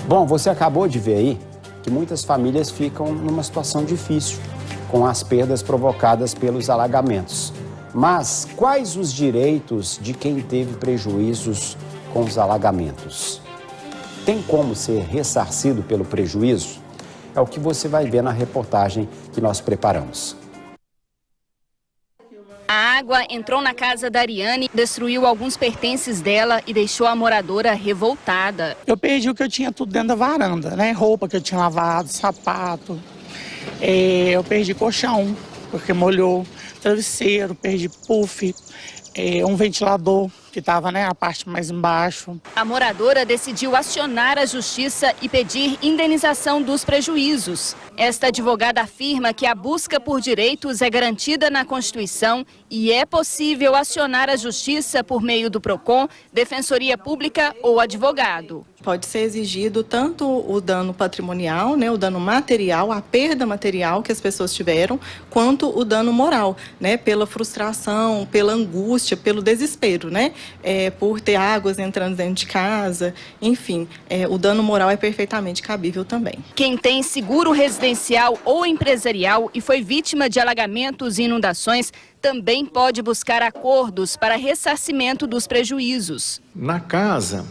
Bom, você acabou de ver aí que muitas famílias ficam numa situação difícil com as perdas provocadas pelos alagamentos. Mas quais os direitos de quem teve prejuízos com os alagamentos? Tem como ser ressarcido pelo prejuízo? É o que você vai ver na reportagem que nós preparamos. A água entrou na casa da Ariane, destruiu alguns pertences dela e deixou a moradora revoltada. Eu perdi o que eu tinha tudo dentro da varanda, né? Roupa que eu tinha lavado, sapato. Eu perdi colchão, porque molhou. Travesseiro, perdi puff, um ventilador que estava, né, a parte mais embaixo. A moradora decidiu acionar a justiça e pedir indenização dos prejuízos. Esta advogada afirma que a busca por direitos é garantida na Constituição e é possível acionar a justiça por meio do PROCON, Defensoria Pública ou advogado. Pode ser exigido tanto o dano patrimonial, né, o dano material, a perda material que as pessoas tiveram, quanto o dano moral, né, pela frustração, pela angústia, pelo desespero, né, por ter águas entrando dentro de casa, enfim, o dano moral é perfeitamente cabível também. Quem tem seguro residencial ou empresarial e foi vítima de alagamentos e inundações também pode buscar acordos para ressarcimento dos prejuízos. Na casa,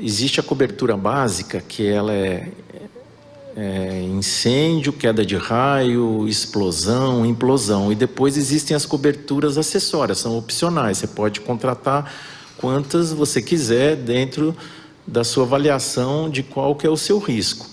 existe a cobertura básica, que ela é incêndio, queda de raio, explosão, implosão. E depois existem as coberturas acessórias, são opcionais. Você pode contratar quantas você quiser dentro da sua avaliação de qual que é o seu risco.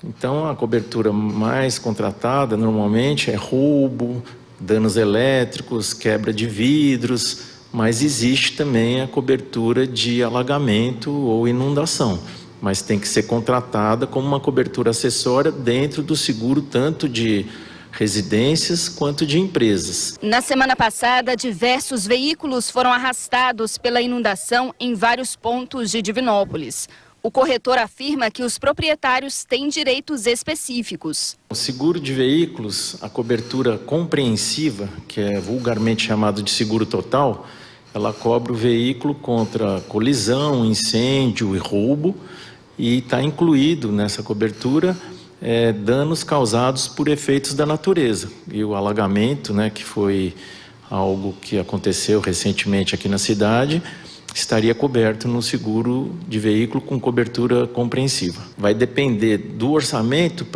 Então, a cobertura mais contratada normalmente é roubo, danos elétricos, quebra de vidros, mas existe também a cobertura de alagamento ou inundação, mas tem que ser contratada como uma cobertura acessória dentro do seguro tanto de residências quanto de empresas. Na semana passada, diversos veículos foram arrastados pela inundação em vários pontos de Divinópolis. O corretor afirma que os proprietários têm direitos específicos. O seguro de veículos, a cobertura compreensiva, que é vulgarmente chamado de seguro total, ela cobre o veículo contra colisão, incêndio e roubo, e está incluído nessa cobertura danos causados por efeitos da natureza. E o alagamento, né, que foi algo que aconteceu recentemente aqui na cidade, estaria coberto no seguro de veículo com cobertura compreensiva. Vai depender do orçamento,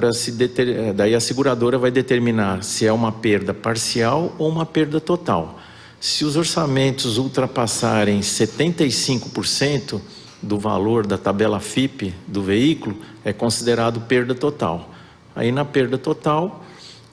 daí a seguradora vai determinar se é uma perda parcial ou uma perda total. Se os orçamentos ultrapassarem 75% do valor da tabela FIPE do veículo, é considerado perda total. Aí na perda total,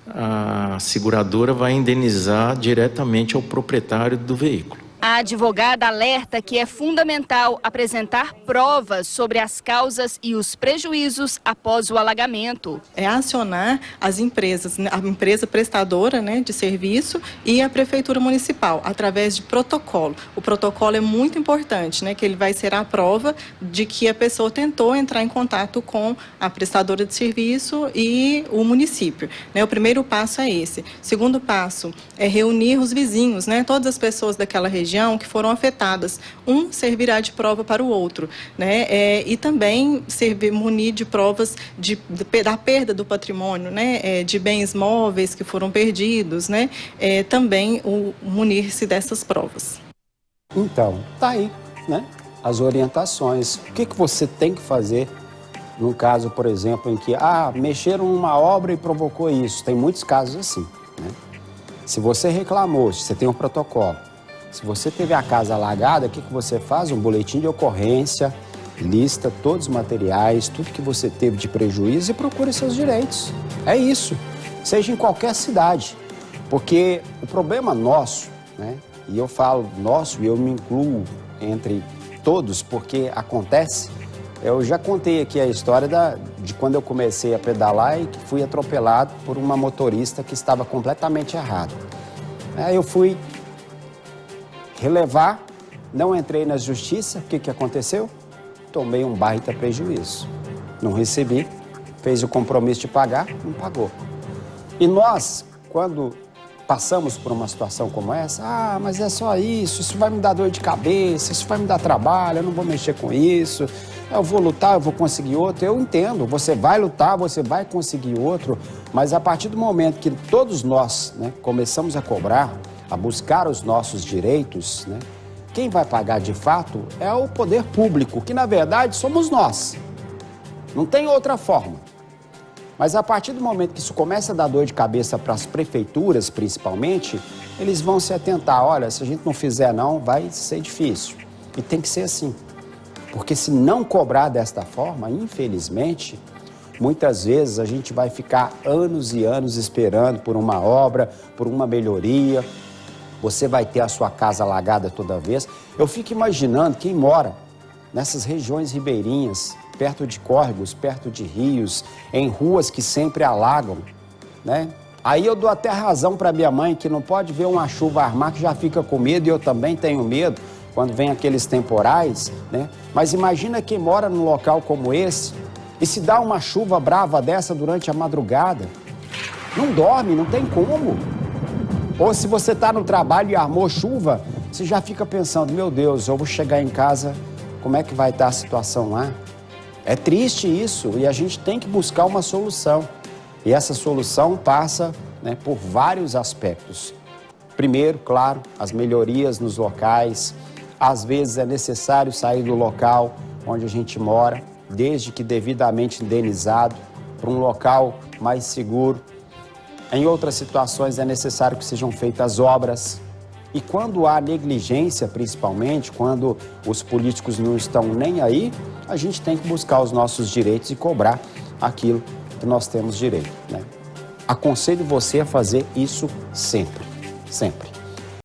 a seguradora vai indenizar diretamente ao proprietário do veículo. A advogada alerta que é fundamental apresentar provas sobre as causas e os prejuízos após o alagamento. É acionar as empresas, a empresa prestadora, né, de serviço e a prefeitura municipal, através de protocolo. O protocolo é muito importante, né, que ele vai ser a prova de que a pessoa tentou entrar em contato com a prestadora de serviço e o município, né? O primeiro passo é esse. O segundo passo é reunir os vizinhos, né, todas as pessoas daquela região que foram afetadas. Um servirá de prova para o outro, né? E também munir de provas da perda do patrimônio, né? De bens móveis que foram perdidos, né? Também munir-se dessas provas. Então, tá aí, né? As orientações. O que você tem que fazer no caso, por exemplo, em que mexeram numa obra e provocou isso. Tem muitos casos assim, né? Se você reclamou, se você tem um protocolo, se você teve a casa alagada, o que você faz? Um boletim de ocorrência, lista todos os materiais, tudo que você teve de prejuízo e procure seus direitos. É isso, seja em qualquer cidade. Porque o problema nosso, né? E eu falo nosso e eu me incluo entre todos, porque acontece. Eu já contei aqui a história de quando eu comecei a pedalar e que fui atropelado por uma motorista que estava completamente errado. Aí eu fui relevar, não entrei na justiça, o que aconteceu? Tomei um baita prejuízo. Não recebi, fez o compromisso de pagar, não pagou. E nós, quando passamos por uma situação como essa, mas é só isso vai me dar dor de cabeça, isso vai me dar trabalho, eu não vou mexer com isso. Eu vou lutar, eu vou conseguir outro. Eu entendo, você vai lutar, você vai conseguir outro, mas a partir do momento que todos nós, né, começamos a cobrar, a buscar os nossos direitos, né, quem vai pagar de fato é o poder público, que na verdade somos nós. Não tem outra forma. Mas a partir do momento que isso começa a dar dor de cabeça para as prefeituras, principalmente, eles vão se atentar. Olha, se a gente não fizer não, vai ser difícil. E tem que ser assim. Porque se não cobrar desta forma, infelizmente, muitas vezes a gente vai ficar anos e anos esperando por uma obra, por uma melhoria. Você vai ter a sua casa alagada toda vez. Eu fico imaginando quem mora nessas regiões ribeirinhas, perto de córregos, perto de rios, em ruas que sempre alagam, né? Aí eu dou até razão para minha mãe, que não pode ver uma chuva armar, que já fica com medo, e eu também tenho medo quando vem aqueles temporais, né? Mas imagina quem mora num local como esse, e se dá uma chuva brava dessa durante a madrugada, não dorme, não tem como. Ou se você está no trabalho e armou chuva, você já fica pensando, meu Deus, eu vou chegar em casa, como é que vai estar a situação lá? É triste isso, e a gente tem que buscar uma solução. E essa solução passa, né, por vários aspectos. Primeiro, claro, as melhorias nos locais. Às vezes é necessário sair do local onde a gente mora, desde que devidamente indenizado, para um local mais seguro. Em outras situações é necessário que sejam feitas obras. E quando há negligência, principalmente, quando os políticos não estão nem aí, a gente tem que buscar os nossos direitos e cobrar aquilo que nós temos direito, né? Aconselho você a fazer isso sempre, sempre.